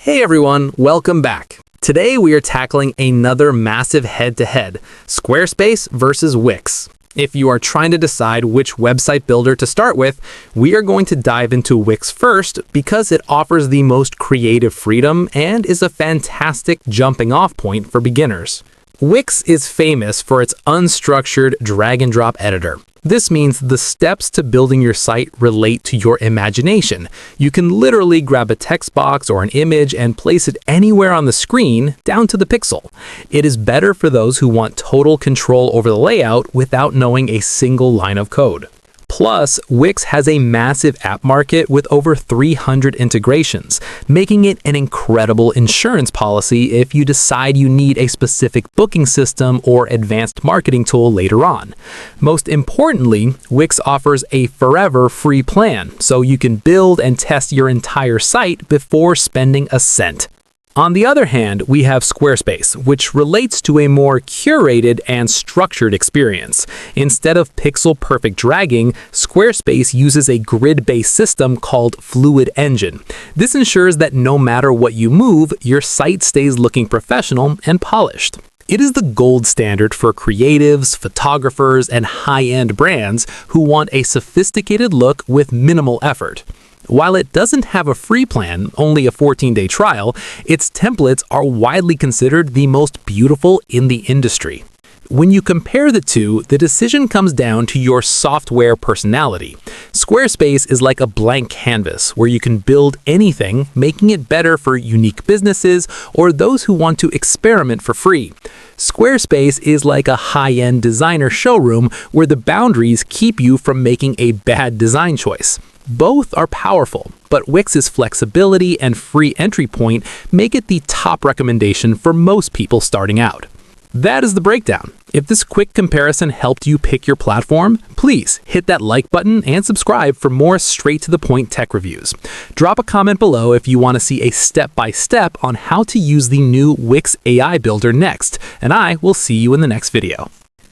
Hey everyone, welcome back. Today we are tackling another massive head-to-head, Squarespace versus Wix. If you are trying to decide which website builder to start with, we are going to dive into Wix first because it offers the most creative freedom and is a fantastic jumping-off point for beginners. Wix is famous for its unstructured drag-and-drop editor. This means the steps to building your site relate to your imagination. You can literally grab a text box or an image and place it anywhere on the screen, down to the pixel. It is better for those who want total control over the layout without knowing a single line of code. Plus, Wix has a massive app market with over 300 integrations, making it an incredible insurance policy if you decide you need a specific booking system or advanced marketing tool later on. Most importantly, Wix offers a forever free plan, so you can build and test your entire site before spending a cent. On the other hand, we have Squarespace, which relates to a more curated and structured experience. Instead of pixel-perfect dragging, Squarespace uses a grid-based system called Fluid Engine. This ensures that no matter what you move, your site stays looking professional and polished. It is the gold standard for creatives, photographers, and high-end brands who want a sophisticated look with minimal effort. While it doesn't have a free plan, only a 14-day trial, its templates are widely considered the most beautiful in the industry. When you compare the two, the decision comes down to your software personality. Squarespace is like a blank canvas where you can build anything, making it better for unique businesses or those who want to experiment for free. Squarespace is like a high-end designer showroom where the boundaries keep you from making a bad design choice. Both are powerful, but Wix's flexibility and free entry point make it the top recommendation for most people starting out. That is the breakdown. If this quick comparison helped you pick your platform, please hit that like button and subscribe for more straight-to-the-point tech reviews. Drop a comment below if you want to see a step-by-step on how to use the new Wix AI Builder next, and I will see you in the next video.